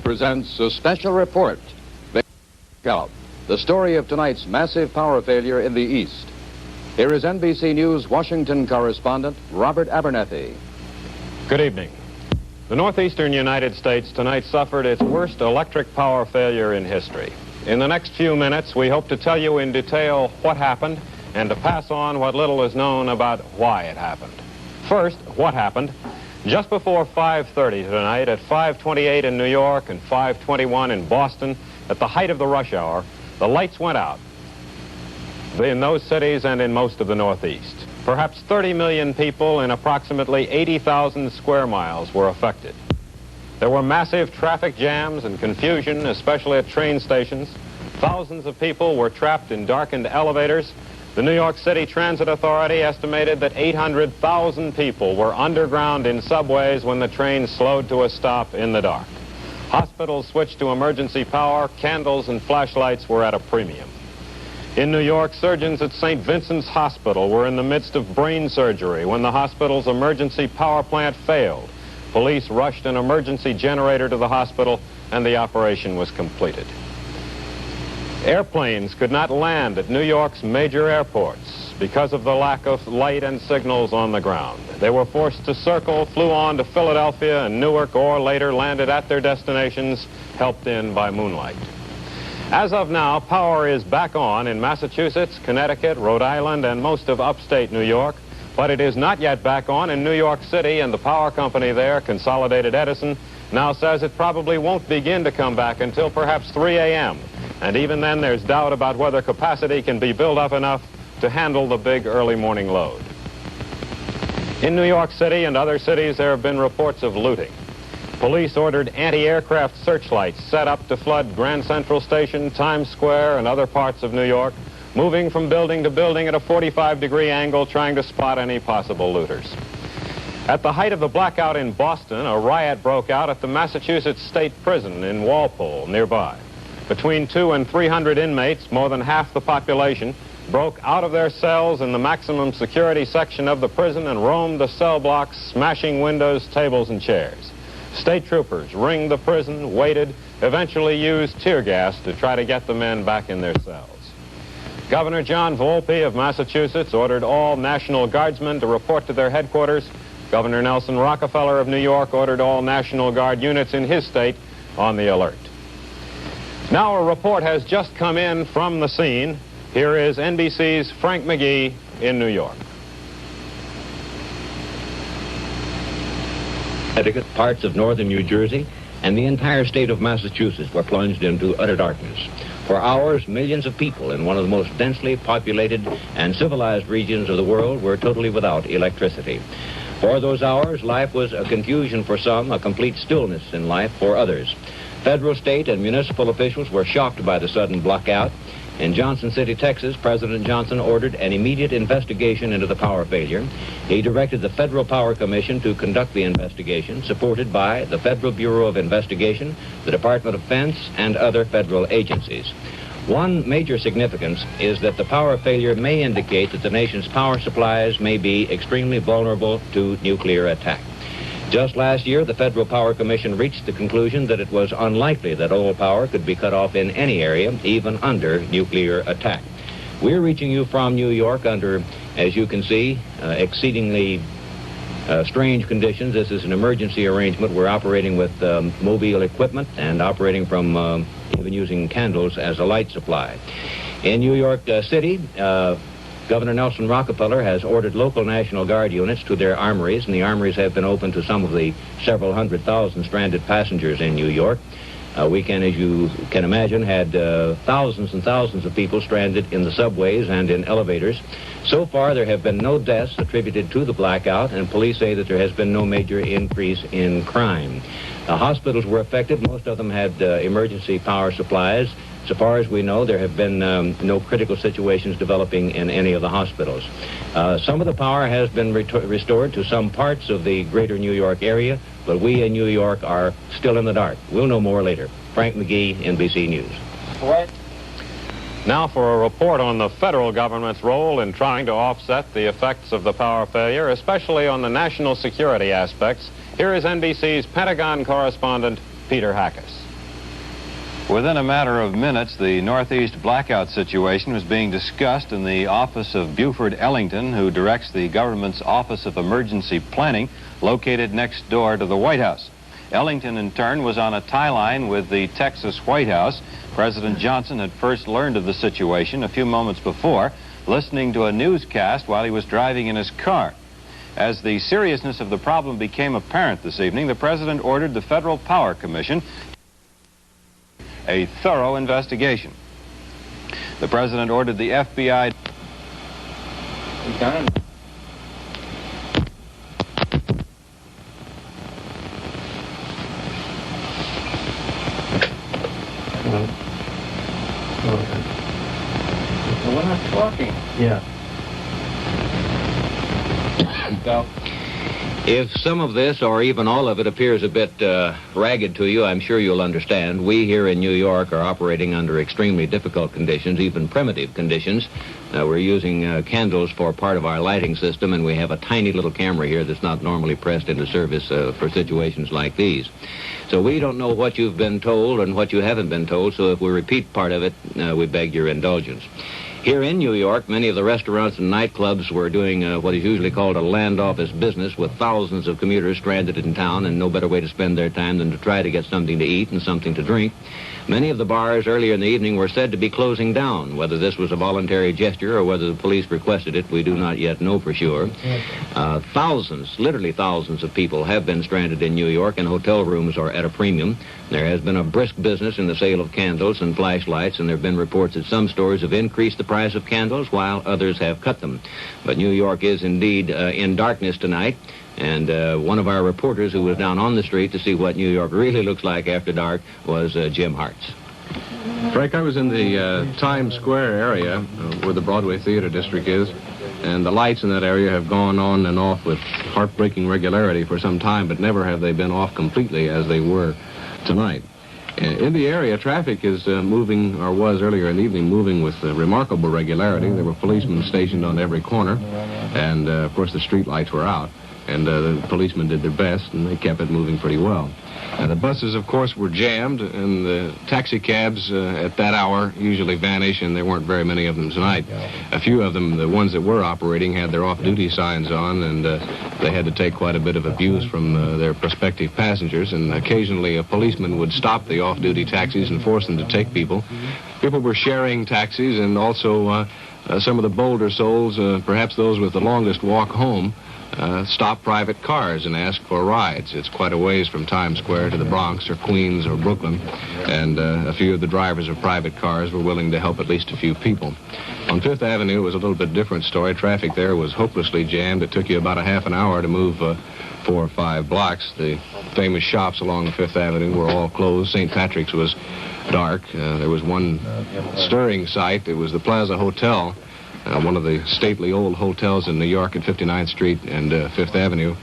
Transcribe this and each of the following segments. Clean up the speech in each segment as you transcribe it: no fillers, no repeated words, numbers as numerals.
presents a special report. Blackout, the story of tonight's massive power failure in the East. Here is NBC News Washington correspondent Robert Abernethy. Good evening. The northeastern United States tonight suffered its worst electric power failure in history. In the next few minutes, we hope to tell you in detail what happened and to pass on what little is known about why it happened. First, what happened? Just before 5:30 tonight, at 5:28 in New York and 5:21 in Boston, at the height of the rush hour, the lights went out in those cities and in most of the Northeast. Perhaps 30 million people in approximately 80,000 square miles were affected. There were massive traffic jams and confusion, especially at train stations. Thousands of people were trapped in darkened elevators. The New York City Transit Authority estimated that 800,000 people were underground in subways when the train slowed to a stop in the dark. Hospitals switched to emergency power. Candles and flashlights were at a premium. In New York, surgeons at St. Vincent's Hospital were in the midst of brain surgery when the hospital's emergency power plant failed. Police rushed an emergency generator to the hospital, and the operation was completed. Airplanes could not land at New York's major airports because of the lack of light and signals on the ground. They were forced to circle, flew on to Philadelphia and Newark, or later landed at their destinations, helped in by moonlight. As of now, power is back on in Massachusetts, Connecticut, Rhode Island, and most of upstate New York, but it is not yet back on in New York City, and the power company there, Consolidated Edison, now says it probably won't begin to come back until perhaps 3 a.m. And even then, there's doubt about whether capacity can be built up enough to handle the big early morning load. In New York City and other cities, there have been reports of looting. Police ordered anti-aircraft searchlights set up to flood Grand Central Station, Times Square, and other parts of New York, moving from building to building at a 45-degree angle, trying to spot any possible looters. At the height of the blackout in Boston, a riot broke out at the Massachusetts State Prison in Walpole, nearby. Between 200 and 300 inmates, more than half the population, broke out of their cells in the maximum security section of the prison and roamed the cell blocks, smashing windows, tables, and chairs. State troopers ringed the prison, waited, eventually used tear gas to try to get the men back in their cells. Governor John Volpe of Massachusetts ordered all National Guardsmen to report to their headquarters. Governor Nelson Rockefeller of New York ordered all National Guard units in his state on the alert. Now a report has just come in from the scene. Here is NBC's Frank McGee in New York. Connecticut, parts of northern New Jersey, and the entire state of Massachusetts were plunged into utter darkness. For hours, millions of people in one of the most densely populated and civilized regions of the world were totally without electricity. For those hours, life was a confusion for some, a complete stillness in life for others. Federal, state, and municipal officials were shocked by the sudden blackout. In Johnson City, Texas, President Johnson ordered an immediate investigation into the power failure. He directed the Federal Power Commission to conduct the investigation, supported by the Federal Bureau of Investigation, the Department of Defense, and other federal agencies. One major significance is that the power failure may indicate that the nation's power supplies may be extremely vulnerable to nuclear attack. Just last year, the Federal Power Commission reached the conclusion that it was unlikely that all power could be cut off in any area, even under nuclear attack. We're reaching you from New York under, as you can see, exceedingly strange conditions. This is an emergency arrangement. We're operating with mobile equipment and operating from even using candles as a light supply. In New York City, Governor Nelson Rockefeller has ordered local National Guard units to their armories, and the armories have been open to some of the several 100,000 stranded passengers in New York. We can, as you can imagine, had thousands and thousands of people stranded in the subways and in elevators. So far, there have been no deaths attributed to the blackout, and police say that there has been no major increase in crime. Hospitals were affected. Most of them had emergency power supplies. So far as we know, there have been no critical situations developing in any of the hospitals. Some of the power has been restored to some parts of the greater New York area, but we in New York are still in the dark. We'll know more later. Frank McGee, NBC News. What? Now for a report on the federal government's role in trying to offset the effects of the power failure, especially on the national security aspects. Here is NBC's Pentagon correspondent, Peter Hackus. Within a matter of minutes, the Northeast blackout situation was being discussed in the office of Buford Ellington, who directs the government's Office of Emergency Planning, located next door to the White House. Ellington, in turn, was on a tie line with the Texas White House. President Johnson had first learned of the situation a few moments before, listening to a newscast while he was driving in his car. As the seriousness of the problem became apparent this evening, the president ordered the Federal Power Commission a thorough investigation. The president ordered the FBI... We're not talking. Yeah. Go. If some of this, or even all of it, appears a bit ragged to you, I'm sure you'll understand. We here in New York are operating under extremely difficult conditions, even primitive conditions. We're using candles for part of our lighting system, and we have a tiny little camera here that's not normally pressed into service for situations like these. So we don't know what you've been told and what you haven't been told, so if we repeat part of it, we beg your indulgence. Here in New York, many of the restaurants and nightclubs were doing what is usually called a land office business, with thousands of commuters stranded in town and no better way to spend their time than to try to get something to eat and something to drink. Many of the bars earlier in the evening were said to be closing down. Whether this was a voluntary gesture or whether the police requested it, we do not yet know for sure. Thousands, literally thousands of people have been stranded in New York, and hotel rooms are at a premium. There has been a brisk business in the sale of candles and flashlights, and there have been reports that some stores have increased the price of candles while others have cut them. But New York is indeed in darkness tonight, and one of our reporters who was down on the street to see what New York really looks like after dark was Jim Hartz. Frank, I was in the Times Square area where the Broadway Theater District is, and the lights in that area have gone on and off with heartbreaking regularity for some time, but never have they been off completely as they were tonight. In the area, traffic is moving, or was earlier in the evening, moving with remarkable regularity. There were policemen stationed on every corner, and of course the street lights were out, and the policemen did their best, and they kept it moving pretty well. The buses, of course, were jammed, and the taxi cabs at that hour usually vanish, and there weren't very many of them tonight. A few of them, the ones that were operating, had their off-duty signs on, and they had to take quite a bit of abuse from their prospective passengers, and occasionally a policeman would stop the off-duty taxis and force them to take people. People were sharing taxis, and also some of the bolder souls, perhaps those with the longest walk home, stop private cars and ask for rides. It's quite a ways from Times Square to the Bronx or Queens or Brooklyn, and a few of the drivers of private cars were willing to help at least a few people. On Fifth Avenue, it was a little bit different story. Traffic there was hopelessly jammed. It took you about a half an hour to move 4 or 5 blocks. The famous shops along Fifth Avenue were all closed. St. Patrick's was dark. There was one stirring sight. It was the Plaza Hotel, one of the stately old hotels in New York at 59th Street and Fifth Avenue.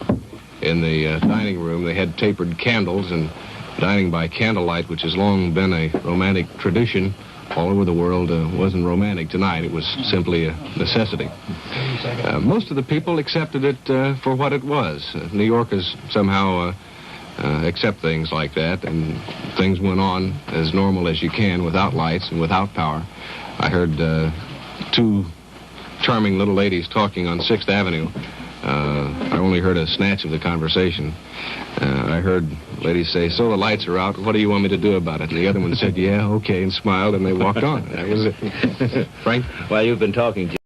In the dining room, they had tapered candles, and dining by candlelight, which has long been a romantic tradition all over the world, wasn't romantic tonight. It was simply a necessity. Most of the people accepted it for what it was. New Yorkers somehow accept things like that, and things went on as normal as you can without lights and without power. I heard 2 charming little ladies talking on 6th Avenue. I only heard a snatch of the conversation. I heard ladies say, "So the lights are out, what do you want me to do about it?" And the other one said, "Yeah, okay," and smiled, and they walked on. That was it. Frank? While you've been talking,